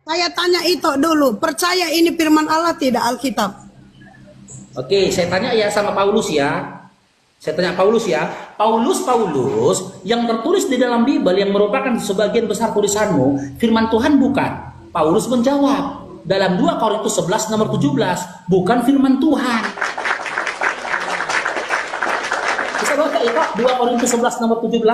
Saya tanya itu dulu, percaya ini firman Allah tidak Alkitab? Oke, saya tanya ya sama Paulus ya. Saya tanya Paulus ya. Paulus yang tertulis di dalam Bible yang merupakan sebagian besar tulisanmu, firman Tuhan bukan? Paulus menjawab dalam 2 Korintus 11 nomor 17, bukan firman Tuhan. Bisa baca itu 2 Korintus 11 nomor 17?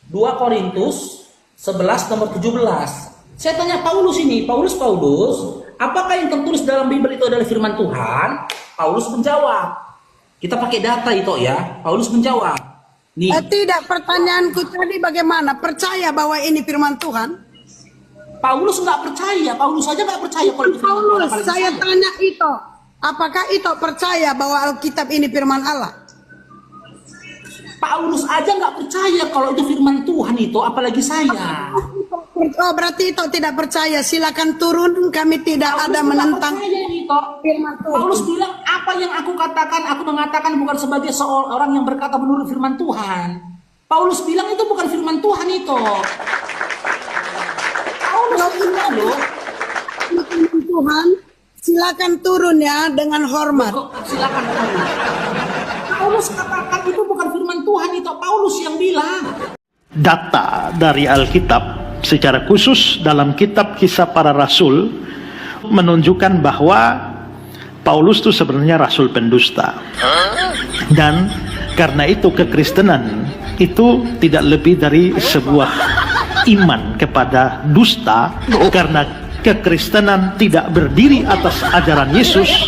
2 Korintus 11 nomor 17. Saya tanya Paulus ini, Paulus, apakah yang tertulis dalam Bible itu adalah firman Tuhan? Paulus menjawab. Kita pakai data itu ya. Paulus menjawab. Nih. Tidak, pertanyaanku tadi bagaimana? Percaya bahwa ini firman Tuhan? Paulus nggak percaya. Paulus saja nggak percaya kalau itu firman Tuhan. Paulus, saya tanya itu. Apakah itu percaya bahwa Alkitab ini firman Allah? Paulus aja nggak percaya kalau itu firman Tuhan itu, apalagi saya. Oh, berarti itu tidak percaya. Silakan turun, kami tidak Paulus ada menentang firman Tuhan. Paulus bilang apa yang aku katakan, aku mengatakan bukan sebagai seorang yang berkata menurut firman Tuhan. Paulus bilang itu bukan firman Tuhan itu. Paulus bilang loh. Firman Tuhan, silakan turun ya dengan hormat. Silakan turun. Paulus katakan itu bukan firman Tuhan itu, Paulus yang bilang. Data dari Alkitab secara khusus dalam kitab Kisah Para Rasul menunjukkan bahwa Paulus itu sebenarnya rasul pendusta. Dan karena itu kekristenan itu tidak lebih dari sebuah iman kepada dusta, karena kekristenan tidak berdiri atas ajaran Yesus,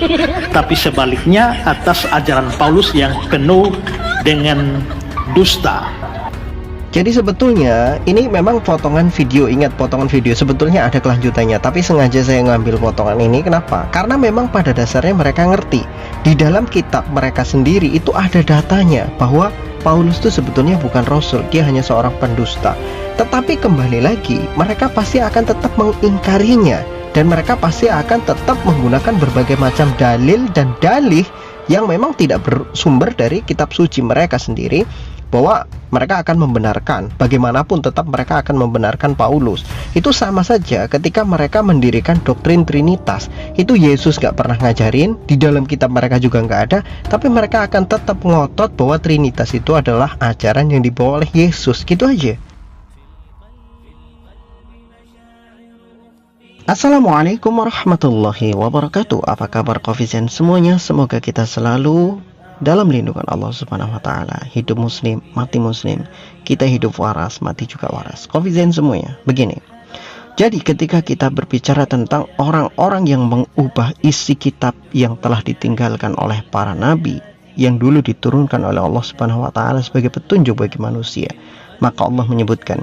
tapi sebaliknya atas ajaran Paulus yang penuh dengan dusta. Jadi sebetulnya ini memang potongan video, ingat potongan video sebetulnya ada kelanjutannya, tapi sengaja saya ngambil potongan ini. Kenapa? Karena memang pada dasarnya mereka ngerti di dalam kitab mereka sendiri itu ada datanya bahwa Paulus itu sebetulnya bukan rasul, dia hanya seorang pendusta. Tetapi kembali lagi, mereka pasti akan tetap mengingkarinya, dan mereka pasti akan tetap menggunakan berbagai macam dalil dan dalih yang memang tidak bersumber dari kitab suci mereka sendiri, bahwa mereka akan membenarkan, bagaimanapun tetap mereka akan membenarkan Paulus. Itu sama saja ketika mereka mendirikan doktrin Trinitas. Itu Yesus gak pernah ngajarin, di dalam kitab mereka juga gak ada, tapi mereka akan tetap ngotot bahwa Trinitas itu adalah ajaran yang dibawa oleh Yesus. Gitu aja. Assalamualaikum warahmatullahi wabarakatuh. Apa kabar Coffeezen semuanya? Semoga kita selalu dalam lindungan Allah Subhanahu wa taala. Hidup muslim, mati muslim. Kita hidup waras, mati juga waras. Coffeezen semuanya. Begini. Jadi ketika kita berbicara tentang orang-orang yang mengubah isi kitab yang telah ditinggalkan oleh para nabi, yang dulu diturunkan oleh Allah Subhanahu wa taala sebagai petunjuk bagi manusia, maka Allah menyebutkan,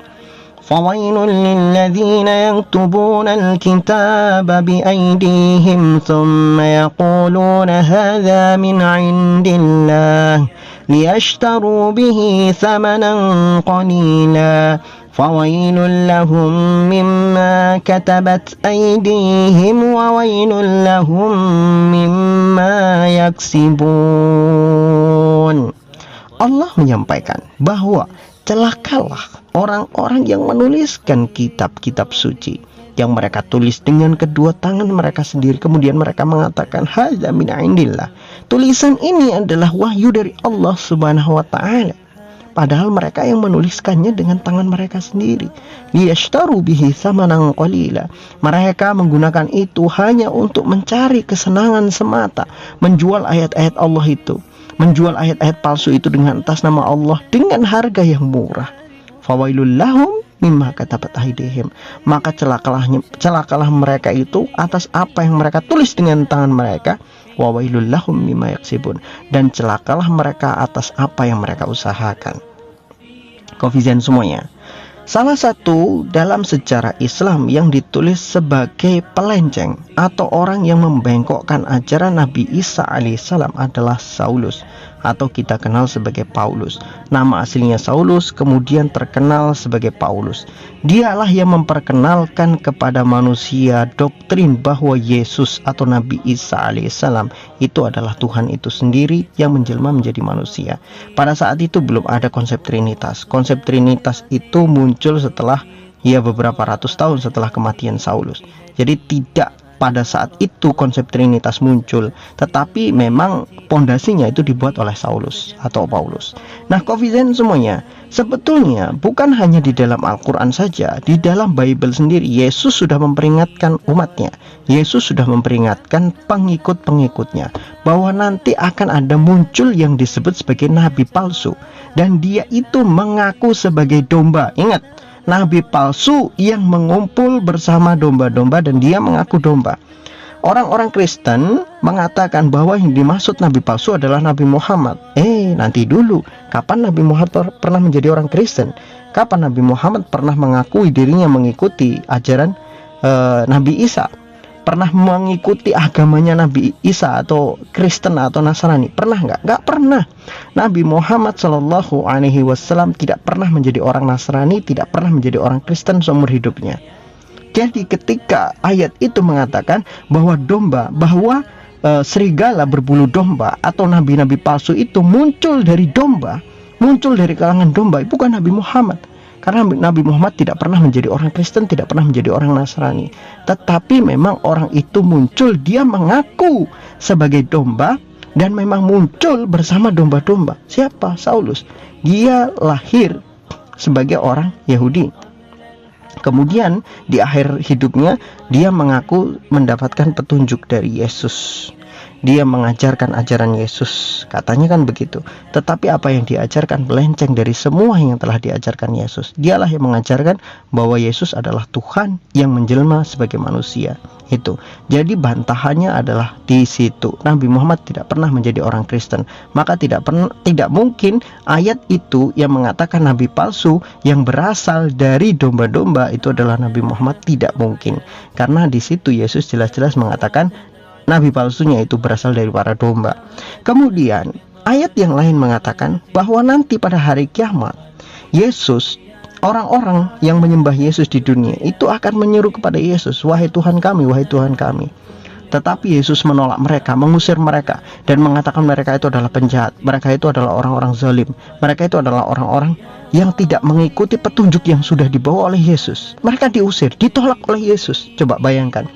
فَوَيْلٌ لِلَّذِينَ يَكْتُبُونَ الْكِتَابَ بِأَيْدِيهِمْ ثُمَّ يَقُولُونَ هَذَا مِنْ عِنْدِ اللَّهِ لِيَشْتَرُوا بِهِ ثَمَنًا قَلِيلًا فَوَيْلٌ لَهُمْ مِمَّا كَتَبَتْ أَيْدِيهِمْ وَوَيْلٌ لَهُمْ مِمَّا يَكْسِبُونَ. Allah menyampaikan bahwa celakalah orang-orang yang menuliskan kitab-kitab suci yang mereka tulis dengan kedua tangan mereka sendiri, kemudian mereka mengatakan hadza min indillah, tulisan ini adalah wahyu dari Allah Subhanahu wa taala, padahal mereka yang menuliskannya dengan tangan mereka sendiri. Liyashtaru bihi samanan qalila, mereka menggunakan itu hanya untuk mencari kesenangan semata, menjual ayat-ayat Allah itu, menjual ayat-ayat palsu itu dengan atas nama Allah dengan harga yang murah. Fawailul lahum mimma katabat aydihim, maka celakalah mereka itu atas apa yang mereka tulis dengan tangan mereka. Wa wailul lahum mimma yaksibun, dan celakalah mereka atas apa yang mereka usahakan. Coffeezen semuanya, salah satu dalam sejarah Islam yang ditulis sebagai pelenceng atau orang yang membengkokkan ajaran Nabi Isa alaihissalam adalah Saulus, atau kita kenal sebagai Paulus. Nama aslinya Saulus, kemudian terkenal sebagai Paulus. Dialah yang memperkenalkan kepada manusia doktrin bahwa Yesus atau Nabi Isa alaihissalam itu adalah Tuhan itu sendiri yang menjelma menjadi manusia. Pada saat itu belum ada konsep Trinitas. Konsep Trinitas itu muncul setelah Ya, beberapa ratus tahun setelah kematian Saulus. Jadi tidak pada saat itu konsep Trinitas muncul, tetapi memang pondasinya itu dibuat oleh Saulus atau Paulus. Nah, Kofizen semuanya, sebetulnya bukan hanya di dalam Al-Quran saja, di dalam Bible sendiri Yesus sudah memperingatkan umatnya, Yesus sudah memperingatkan pengikut-pengikutnya bahwa nanti akan ada muncul yang disebut sebagai nabi palsu, dan dia itu mengaku sebagai domba. Ingat, nabi palsu yang mengumpul bersama domba-domba dan dia mengaku domba. Orang-orang Kristen mengatakan bahwa yang dimaksud nabi palsu adalah Nabi Muhammad. Nanti dulu, kapan Nabi Muhammad pernah menjadi orang Kristen? Kapan Nabi Muhammad pernah mengakui dirinya mengikuti ajaran Nabi Isa? Pernah mengikuti agamanya Nabi Isa atau Kristen atau Nasrani? Pernah nggak? Nggak pernah. Nabi Muhammad Shallallahu Alaihi Wasallam tidak pernah menjadi orang Nasrani, tidak pernah menjadi orang Kristen seumur hidupnya. Jadi ketika ayat itu mengatakan bahwa serigala berbulu domba atau nabi-nabi palsu itu muncul dari domba, muncul dari kalangan domba, bukan Nabi Muhammad. Karena Nabi Muhammad tidak pernah menjadi orang Kristen, tidak pernah menjadi orang Nasrani. Tetapi memang orang itu muncul, dia mengaku sebagai domba, dan memang muncul bersama domba-domba. Siapa? Saulus. Dia lahir sebagai orang Yahudi. Kemudian di akhir hidupnya dia mengaku mendapatkan petunjuk dari Yesus. Dia mengajarkan ajaran Yesus, katanya kan begitu. Tetapi apa yang diajarkan melenceng dari semua yang telah diajarkan Yesus. Dialah yang mengajarkan bahwa Yesus adalah Tuhan yang menjelma sebagai manusia. Itu. Jadi bantahannya adalah di situ. Nabi Muhammad tidak pernah menjadi orang Kristen. Maka tidak mungkin ayat itu yang mengatakan nabi palsu yang berasal dari domba-domba itu adalah Nabi Muhammad. Tidak mungkin. Karena di situ Yesus jelas-jelas mengatakan nabi palsunya itu berasal dari para domba. Kemudian ayat yang lain mengatakan bahwa nanti pada hari kiamat Yesus, orang-orang yang menyembah Yesus di dunia itu akan menyeru kepada Yesus, wahai Tuhan kami, wahai Tuhan kami. Tetapi Yesus menolak mereka, mengusir mereka, dan mengatakan mereka itu adalah penjahat, mereka itu adalah orang-orang zalim, mereka itu adalah orang-orang yang tidak mengikuti petunjuk yang sudah dibawa oleh Yesus. Mereka diusir, ditolak oleh Yesus. Coba bayangkan.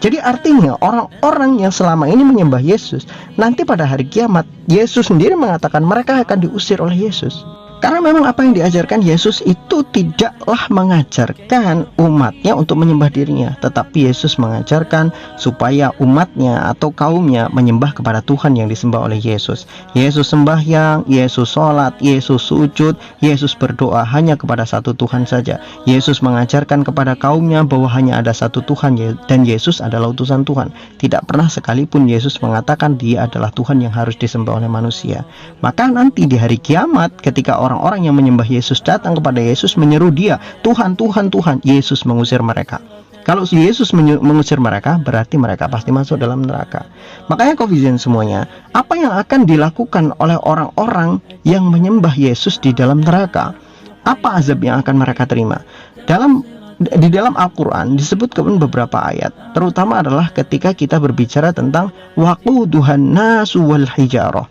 Jadi artinya orang-orang yang selama ini menyembah Yesus, nanti pada hari kiamat Yesus sendiri mengatakan mereka akan diusir oleh Yesus. Karena memang apa yang diajarkan Yesus itu tidaklah mengajarkan umatnya untuk menyembah dirinya, tetapi Yesus mengajarkan supaya umatnya atau kaumnya menyembah kepada Tuhan yang disembah oleh Yesus. Yesus sembahyang, Yesus sholat, Yesus sujud, Yesus berdoa hanya kepada satu Tuhan saja. Yesus mengajarkan kepada kaumnya bahwa hanya ada satu Tuhan dan Yesus adalah utusan Tuhan. Tidak pernah sekalipun Yesus mengatakan dia adalah Tuhan yang harus disembah oleh manusia. Maka nanti di hari kiamat ketika orang-orang yang menyembah Yesus datang kepada Yesus menyeru dia, Tuhan, Tuhan, Tuhan, Yesus mengusir mereka. Kalau Yesus mengusir mereka, berarti mereka pasti masuk dalam neraka. Makanya Kofizen semuanya, apa yang akan dilakukan oleh orang-orang yang menyembah Yesus di dalam neraka? Apa azab yang akan mereka terima? Di dalam Al-Quran disebutkan beberapa ayat, terutama adalah ketika kita berbicara tentang waquduhan nasu wal hijarah.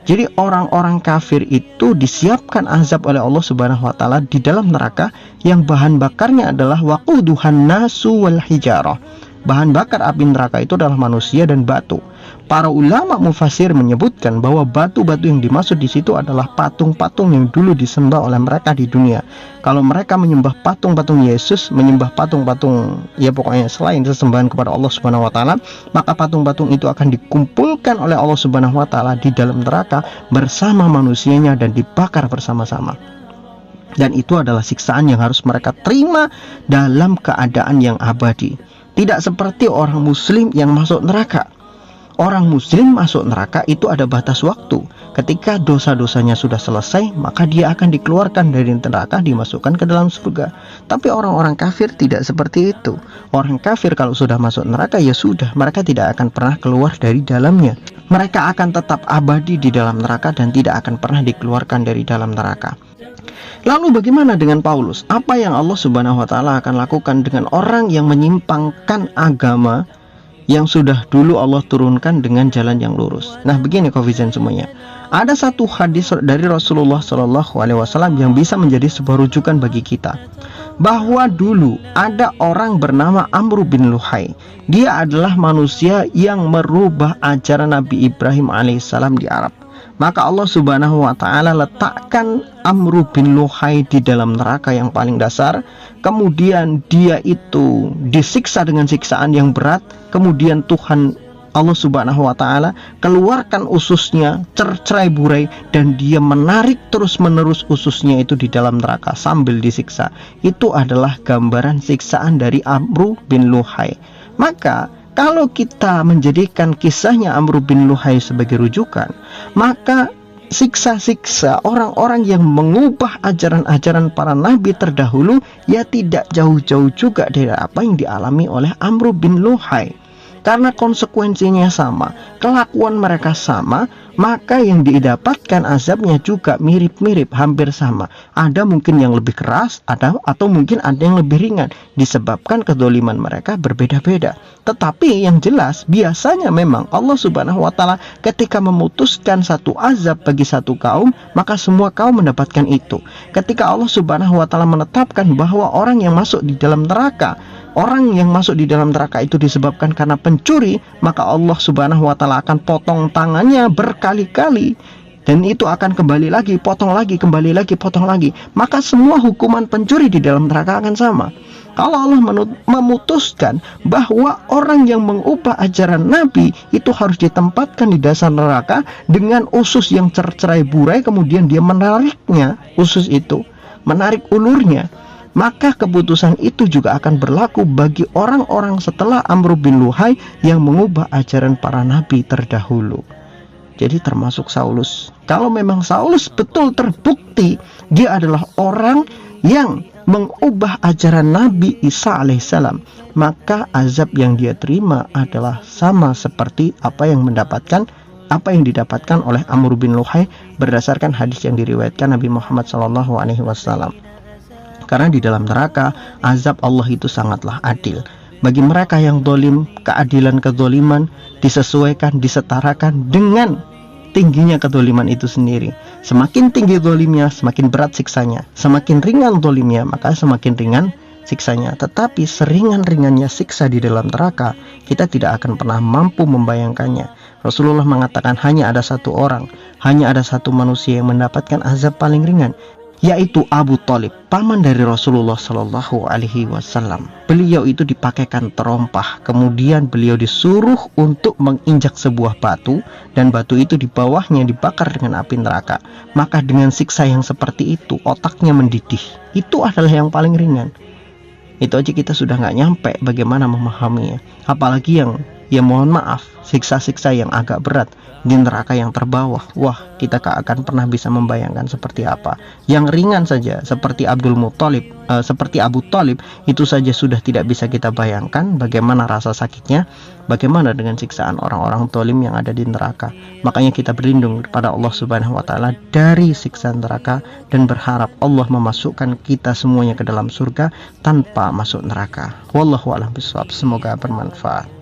Jadi orang-orang kafir itu disiapkan azab oleh Allah Subhanahu wa taala di dalam neraka yang bahan bakarnya adalah waquduhan nasu wal hijarah. Bahan bakar api neraka itu adalah manusia dan batu. Para ulama mufasir menyebutkan bahwa batu-batu yang dimaksud di situ adalah patung-patung yang dulu disembah oleh mereka di dunia. Kalau mereka menyembah patung-patung Yesus, menyembah patung-patung ya pokoknya selain sesembahan kepada Allah Subhanahu wa taala, maka patung-patung itu akan dikumpulkan oleh Allah Subhanahu wa taala di dalam neraka bersama manusianya dan dibakar bersama-sama. Dan itu adalah siksaan yang harus mereka terima dalam keadaan yang abadi. Tidak seperti orang muslim yang masuk neraka. Orang muslim masuk neraka itu ada batas waktu. Ketika dosa-dosanya sudah selesai, maka dia akan dikeluarkan dari neraka, dimasukkan ke dalam surga. Tapi orang-orang kafir tidak seperti itu. Orang kafir kalau sudah masuk neraka ya sudah, mereka tidak akan pernah keluar dari dalamnya. Mereka akan tetap abadi di dalam neraka dan tidak akan pernah dikeluarkan dari dalam neraka. Lalu bagaimana dengan Paulus? Apa yang Allah Subhanahu wa taala akan lakukan dengan orang yang menyimpangkan agama yang sudah dulu Allah turunkan dengan jalan yang lurus? Nah, begini Kofizen semuanya. Ada satu hadis dari Rasulullah Shallallahu Alaihi Wasallam yang bisa menjadi sebuah rujukan bagi kita. bahwa dulu ada orang bernama Amr bin Luhai. Dia adalah manusia yang merubah ajaran Nabi Ibrahim alaihissalam di Arab. Maka Allah Subhanahu wa taala letakkan Amr bin Luhai di dalam neraka yang paling dasar. Kemudian dia itu disiksa dengan siksaan yang berat. Kemudian Tuhan Allah Subhanahu wa taala keluarkan ususnya, tercerai-berai, dan dia menarik terus-menerus ususnya itu di dalam neraka sambil disiksa. Itu adalah gambaran siksaan dari Amr bin Luhai. Maka kalau kita menjadikan kisahnya Amr bin Luhai sebagai rujukan, maka siksa-siksa orang-orang yang mengubah ajaran-ajaran para nabi terdahulu ya tidak jauh-jauh juga dari apa yang dialami oleh Amr bin Luhai. Karena konsekuensinya sama, kelakuan mereka sama, maka yang didapatkan azabnya juga mirip-mirip, hampir sama. Ada mungkin yang lebih keras, atau mungkin ada yang lebih ringan, disebabkan kedoliman mereka berbeda-beda. Tetapi yang jelas, biasanya memang Allah Subhanahu wa taala ketika memutuskan satu azab bagi satu kaum, maka semua kaum mendapatkan itu. Ketika Allah Subhanahu wa taala menetapkan bahwa orang yang masuk di dalam neraka, orang yang masuk di dalam neraka itu disebabkan karena pencuri, maka Allah Subhanahu wa taala akan potong tangannya berkali-kali, dan itu akan kembali lagi, potong lagi, kembali lagi, potong lagi. Maka semua hukuman pencuri di dalam neraka akan sama. Kalau Allah memutuskan bahwa orang yang mengubah ajaran Nabi itu harus ditempatkan di dasar neraka dengan usus yang tercerai-berai, kemudian dia menariknya, usus itu, menarik ulurnya, maka keputusan itu juga akan berlaku bagi orang-orang setelah Amr bin Luhai yang mengubah ajaran para nabi terdahulu. Jadi termasuk Saulus. Kalau memang Saulus betul terbukti dia adalah orang yang mengubah ajaran Nabi Isa alaihissalam, maka azab yang dia terima adalah sama seperti apa yang didapatkan oleh Amr bin Luhai berdasarkan hadis yang diriwayatkan Nabi Muhammad SAW. Karena di dalam neraka azab Allah itu sangatlah adil. Bagi mereka yang dolim, keadilan kedoliman disesuaikan, disetarakan dengan tingginya kedoliman itu sendiri. Semakin tinggi dolimnya, semakin berat siksanya. Semakin ringan dolimnya, maka semakin ringan siksanya. Tetapi seringan-ringannya siksa di dalam neraka, kita tidak akan pernah mampu membayangkannya. Rasulullah mengatakan hanya ada satu orang, hanya ada satu manusia yang mendapatkan azab paling ringan, yaitu Abu Thalib, paman dari Rasulullah Shallallahu Alaihi Wasallam. Beliau itu dipakaikan terompah, kemudian beliau disuruh untuk menginjak sebuah batu, dan batu itu di bawahnya dibakar dengan api neraka. Maka dengan siksa yang seperti itu, otaknya mendidih. Itu adalah yang paling ringan. Itu aja kita sudah nggak nyampe bagaimana memahaminya. Apalagi yang, ya mohon maaf, siksa-siksa yang agak berat di neraka yang terbawah. Wah, kita gak akan pernah bisa membayangkan seperti apa. Yang ringan saja seperti seperti Abu Thalib, itu saja sudah tidak bisa kita bayangkan bagaimana rasa sakitnya. Bagaimana dengan siksaan orang-orang zalim yang ada di neraka. Makanya kita berlindung kepada Allah Subhanahu wa taala dari siksa neraka dan berharap Allah memasukkan kita semuanya ke dalam surga tanpa masuk neraka. Wallahu a'lam bishawab. Semoga bermanfaat.